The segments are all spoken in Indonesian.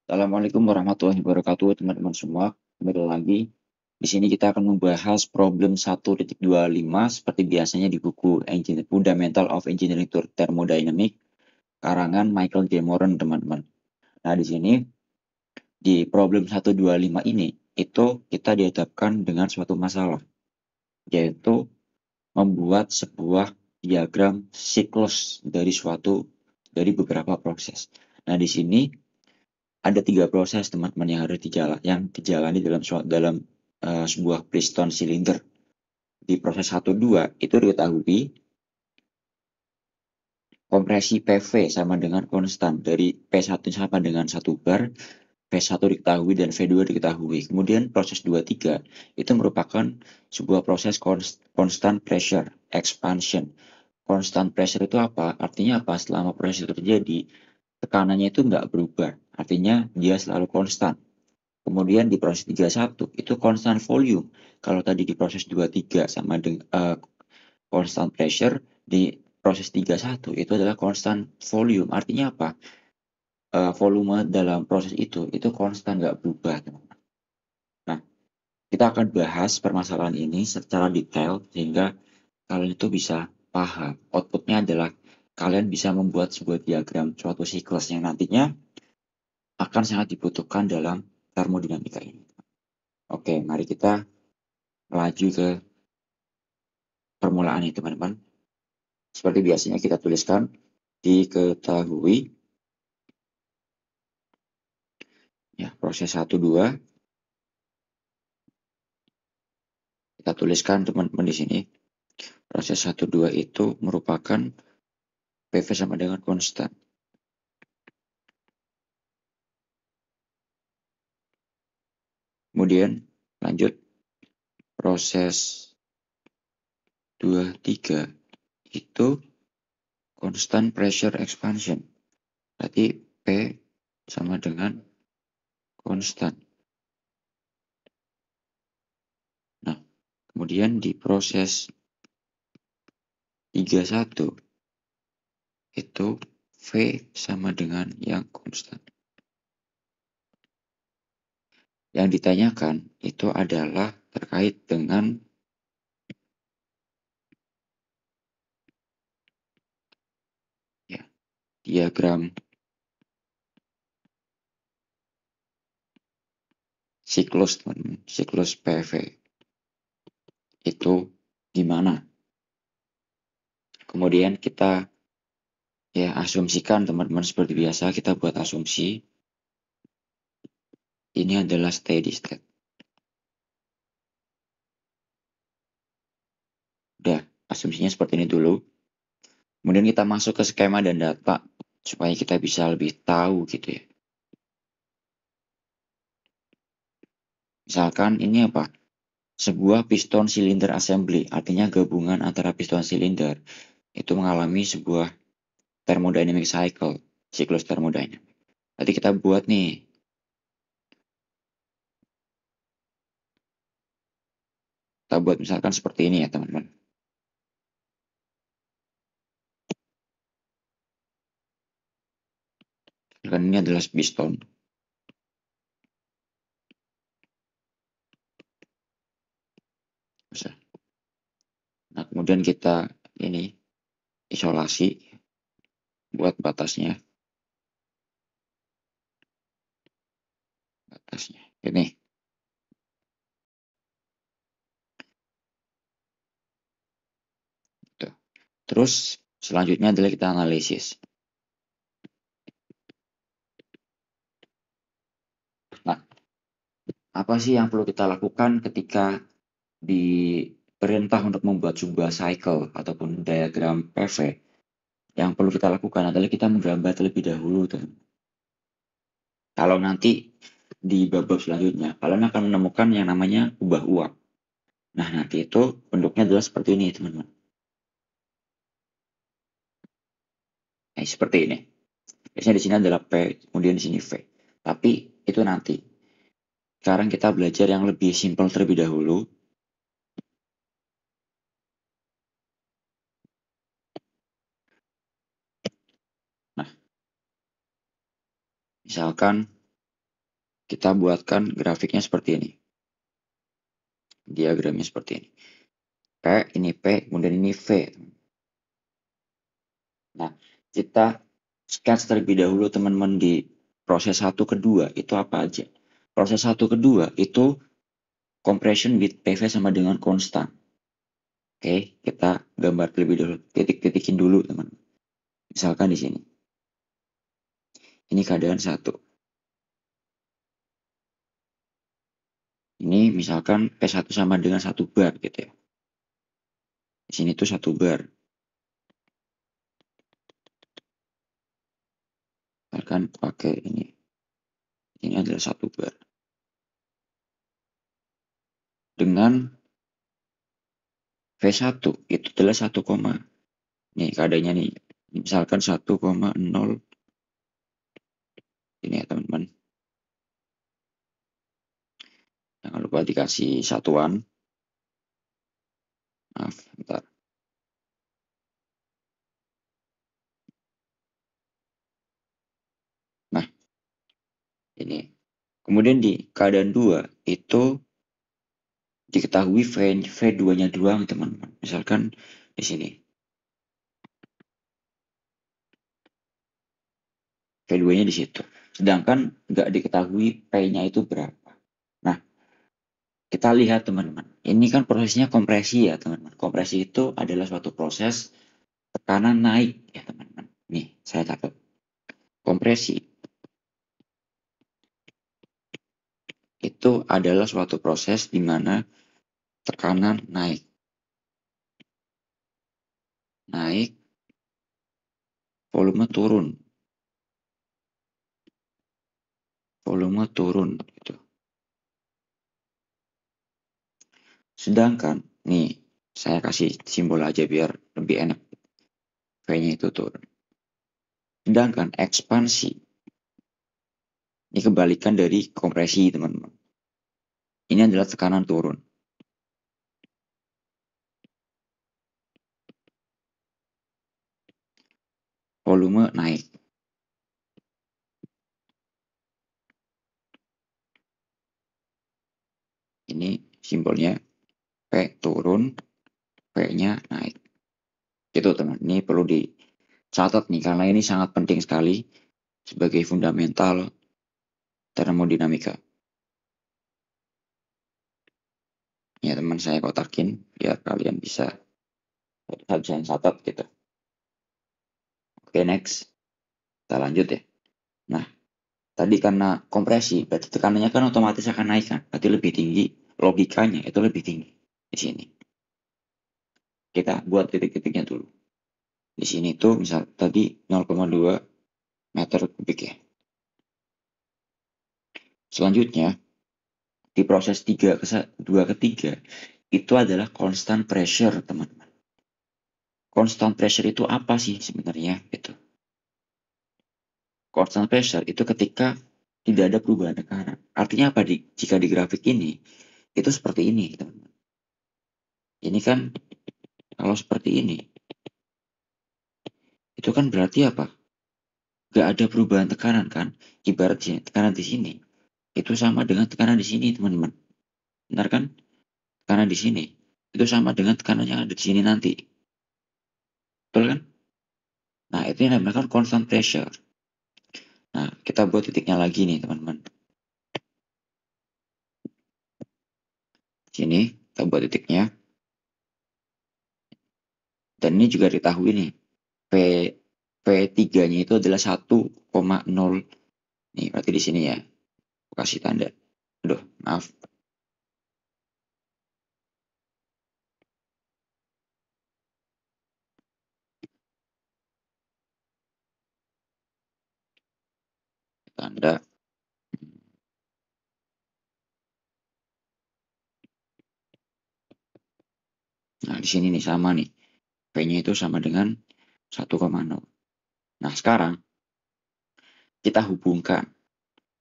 Assalamualaikum warahmatullahi wabarakatuh, teman-teman semua. Kembali lagi. Di sini kita akan membahas problem 1.25 seperti biasanya di buku Fundamental of Engineering Thermodynamics karangan Michael J. Moran, teman-teman. Nah, di sini di problem 125 ini itu kita dihadapkan dengan suatu masalah, yaitu membuat sebuah diagram siklus dari beberapa proses. Nah, di sini ada 3 proses, teman-teman, yang dijalani dalam sebuah piston silinder. Di proses 1-2 itu diketahui kompresi PV sama dengan konstan, dari P1 sama dengan 1 bar, P1 diketahui dan V2 diketahui. Kemudian proses 2-3 itu merupakan sebuah proses constant pressure expansion. Constant pressure itu apa? Artinya apa? Selama proses itu terjadi, tekanannya itu nggak berubah. Artinya dia selalu konstan. Kemudian di proses 31 itu constant volume. Kalau tadi di proses 23 sama dengan constant pressure, di proses 31 itu adalah constant volume. Artinya apa? Volume dalam proses itu konstan, nggak berubah. Nah, kita akan bahas permasalahan ini secara detail sehingga kalian itu bisa paham. Outputnya adalah kalian bisa membuat sebuah diagram suatu siklus yang nantinya akan sangat dibutuhkan dalam termodinamika ini. Oke, mari kita laju ke permulaan ini, teman-teman. Seperti biasanya kita tuliskan diketahui ya, proses 1-2 kita tuliskan, teman-teman, di sini. Proses 1-2 itu merupakan PV sama dengan konstan. Kemudian lanjut proses 2-3 itu constant pressure expansion. Berarti P sama dengan konstan. Nah, kemudian di proses 31 itu V sama dengan yang konstan. Yang ditanyakan itu adalah terkait dengan ya, diagram siklus, teman-teman, siklus PV itu gimana. Kemudian kita ya asumsikan, teman-teman, seperti biasa kita buat asumsi ini adalah steady state. Udah, asumsinya seperti ini dulu. Kemudian kita masuk ke skema dan data supaya kita bisa lebih tahu gitu ya. Misalkan ini apa? Sebuah piston silinder assembly, artinya gabungan antara piston silinder itu mengalami sebuah thermodynamic cycle, siklus termodinamik. Nanti kita buat nih. Kita buat misalkan seperti ini ya, teman-teman. Dan ini adalah piston. Nah, kemudian kita ini isolasi buat batasnya. Ini. Tuh. Terus selanjutnya adalah kita analisis. Nah, apa sih yang perlu kita lakukan ketika diperintah untuk membuat sebuah cycle ataupun diagram PV? Yang perlu kita lakukan adalah kita menggambar terlebih dahulu, teman. Kalau nanti di bab selanjutnya, kalian akan menemukan yang namanya ubah uap. Nah, nanti itu bentuknya adalah seperti ini, teman-teman. Nah, seperti ini. Biasanya di sini adalah P, kemudian di sini V. Tapi itu nanti. Sekarang kita belajar yang lebih simpel terlebih dahulu. Nah, misalkan Kita buatkan grafiknya seperti ini. Diagramnya seperti ini. P, ini P, kemudian ini V. Nah, kita sketch terlebih dahulu teman-teman di proses 1 kedua itu apa aja. Proses 1 kedua itu compression with PV sama dengan konstan. Oke, kita gambar terlebih dahulu, titik-titikin dulu teman. Misalkan di sini. Ini keadaan 1. Ini misalkan P1 sama dengan 1 bar gitu ya. Di sini tuh 1 bar. Misalkan pakai ini. Ini adalah 1 bar. Dengan V1 itu adalah 1, nih keadaannya nih. Misalkan 1,0 ini ya teman-teman. Jangan lupa dikasih satuan. Maaf, bentar. Nah, ini. Kemudian di keadaan 2 itu diketahui V2-nya doang teman-teman. Misalkan di sini. V2-nya di situ. Sedangkan nggak diketahui P-nya itu berapa. Nah, kita lihat teman-teman. Ini kan prosesnya kompresi ya teman-teman. Kompresi itu adalah suatu proses tekanan naik ya teman-teman. Nih, saya catat. Kompresi itu adalah suatu proses di mana tekanan naik. Naik, volume turun. Volume turun gitu. Sedangkan, nih, saya kasih simbol aja biar lebih enak. V-nya itu turun. Sedangkan ekspansi, ini kebalikan dari kompresi teman-teman. Ini adalah tekanan turun. Volume naik. Ini simbolnya P turun, P-nya naik. Gitu teman, ini perlu dicatat nih karena ini sangat penting sekali sebagai fundamental termodinamika. Ya teman, saya kotakin biar kalian bisa catat gitu. Oke, next. Kita lanjut ya. Nah, tadi karena kompresi, berarti tekanannya kan otomatis akan naik kan. Berarti lebih tinggi, logikanya itu lebih tinggi di sini. Kita buat titik-titiknya dulu. Di sini tuh misal tadi 0,2 meter kubik ya. Selanjutnya, di proses 2 ke 3, itu adalah constant pressure, teman-teman. Constant pressure itu apa sih sebenarnya? Gitu. Constant pressure itu ketika tidak ada perubahan tekanan. Artinya apa? Jika di grafik ini, itu seperti ini, teman-teman. Ini kan, kalau seperti ini, itu kan berarti apa? Gak ada perubahan tekanan kan? Ibarat sini, tekanan di sini, itu sama dengan tekanan di sini, teman-teman. Benar kan? Tekanan di sini, itu sama dengan tekanan yang ada di sini nanti. Betul kan? Nah, itu yang namanya constant pressure. Nah, kita buat titiknya lagi nih, teman-teman. Sini, kita buat titiknya. Dan ini juga diketahui nih, P3-nya itu adalah 1,0. Nih, berarti di sini ya. Kasih tanda. Aduh, maaf. Tanda. Nah, di sini nih sama nih. P-nya itu sama dengan 1,0. Nah, sekarang kita hubungkan.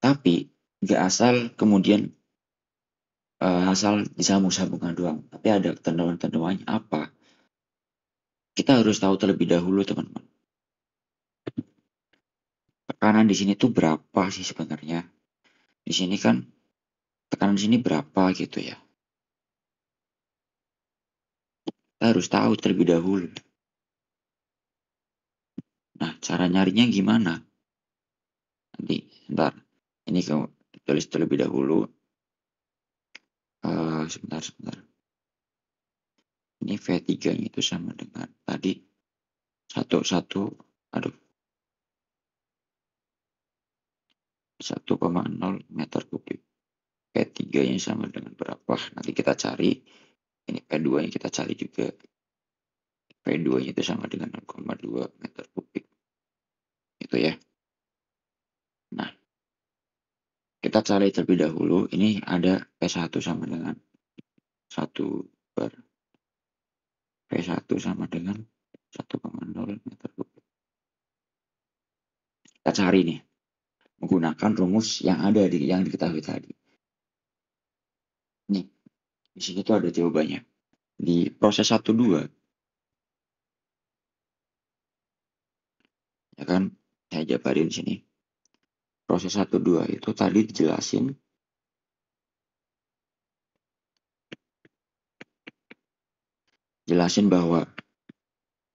Tapi nggak asal kemudian asal disambung-sambungkan doang. Tapi ada ketentuan-ketentuannya apa? Kita harus tahu terlebih dahulu, teman-teman. Tekanan di sini tuh berapa sih sebenarnya? Di sini kan tekanan sini berapa gitu ya. Kita harus tahu terlebih dahulu. Nah, cara nyarinya gimana? Nanti, sebentar. Ini kamu tulis terlebih dahulu. Sebentar. Ini V3-nya itu sama dengan tadi 1,1 meter kubik. P3-nya sama dengan berapa? Nanti kita cari. Ini P2-nya kita cari juga. P2-nya itu sama dengan 0,2 meter kubik. Itu ya. Nah, kita cari terlebih dahulu. Ini ada P1 sama dengan 1 bar. P1 sama dengan 1,0 meter kubik. Kita cari nih. Menggunakan rumus yang ada yang diketahui tadi. Nih, di sini tuh ada jawabannya. Di proses 1-2, ya kan, saya jabarin di sini. Proses 1-2 itu tadi jelasin bahwa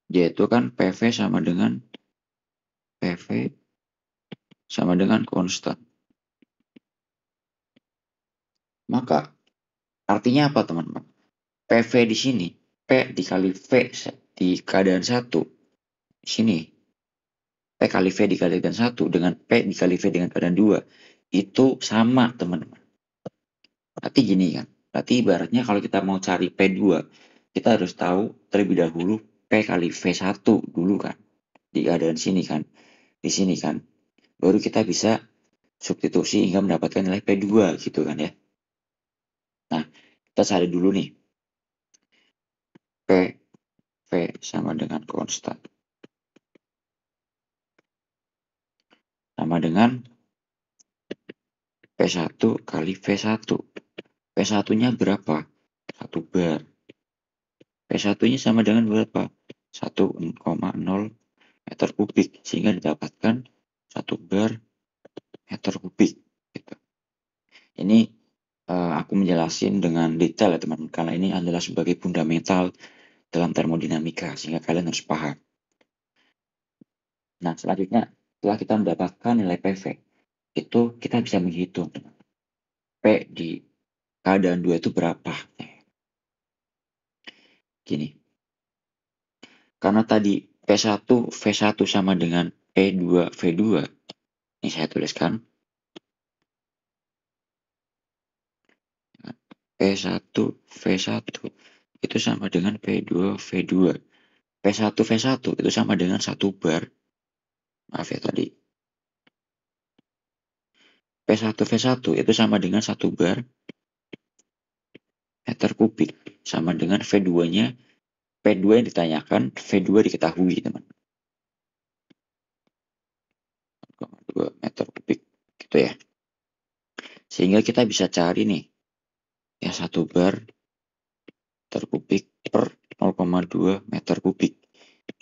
dia itu kan PV sama dengan konstan. Maka artinya apa teman-teman? PV di sini, P dikali V di keadaan 1, di sini P kali V dikali keadaan 1 dengan P dikali V dengan keadaan 2 itu sama teman-teman. Berarti gini kan, berarti ibaratnya kalau kita mau cari P2, kita harus tahu terlebih dahulu P kali V1 dulu kan, di keadaan sini kan, di sini kan, baru kita bisa substitusi hingga mendapatkan nilai P2 gitu kan ya. Nah, kita cari dulu nih, P, V sama dengan konstan. Sama dengan P1 kali V1. P1-nya berapa? 1 bar. P1-nya sama dengan berapa? 1,0 meter kubik. Sehingga didapatkan 1 bar meter kubik. Gitu. Ini aku menjelaskan dengan detail ya teman-teman. Karena ini adalah sebagai fundamental dalam termodinamika. Sehingga kalian harus paham. Nah, selanjutnya setelah kita mendapatkan nilai PV, itu kita bisa menghitung P di keadaan 2 itu berapa. Gini, karena tadi P1 V1 sama dengan P2 V2, ini saya tuliskan P1 V1 itu sama dengan P2 V2. P1 V1 itu sama dengan 1 bar. Maaf ya tadi. P1 V1 itu sama dengan 1 bar meter kubik. Sama dengan V2-nya. P2 yang ditanyakan, V2 diketahui teman. 2 meter kubik. Gitu ya. Sehingga kita bisa cari nih. Ya 1 bar meter kubik per 0,2 meter kubik.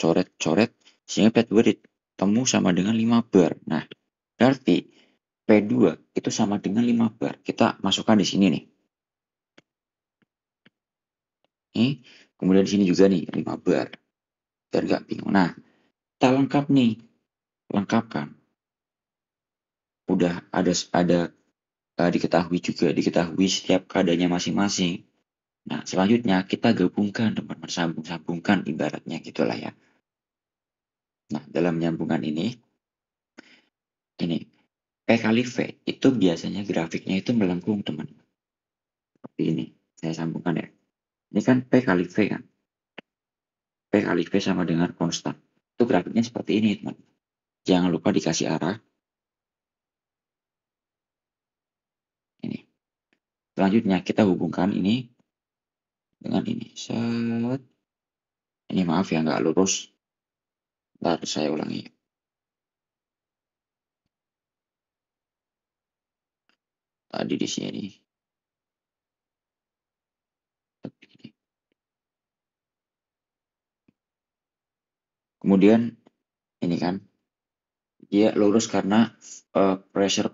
Coret-coret. Sehingga P2 ditemu sama dengan 5 bar. Nah, berarti P2 itu sama dengan 5 bar. Kita masukkan di sini nih. Nih, kemudian di sini juga nih 5 bar. Biar nggak bingung. Nah, kita lengkap nih. Lengkapkan. Udah ada diketahui setiap keadaannya masing-masing. Nah, selanjutnya kita gabungkan teman-teman, sambung-sambungkan ibaratnya gitulah ya. Nah, dalam menyambungkan ini P kali V itu biasanya grafiknya itu melengkung teman. Seperti ini, saya sambungkan ya. Ini kan P kali V kan. P kali V sama dengan konstan. Itu grafiknya seperti ini teman. Jangan lupa dikasih arah. Ini. Selanjutnya kita hubungkan ini dengan ini. Set. Ini maaf ya nggak lurus. Ntar saya ulangi. Tadi di sini. Kemudian ini kan dia lurus karena pressure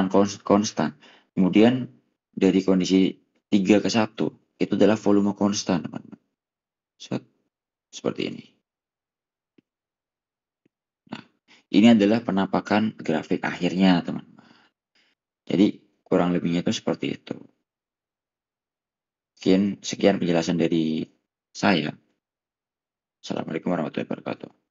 tekanan konstan. Kemudian dari kondisi 3 ke 1 itu adalah volume konstan, teman-teman. Seperti ini. Nah, ini adalah penampakan grafik akhirnya, teman-teman. Jadi kurang lebihnya itu seperti itu. Sekian penjelasan dari saya. Assalamualaikum warahmatullahi wabarakatuh.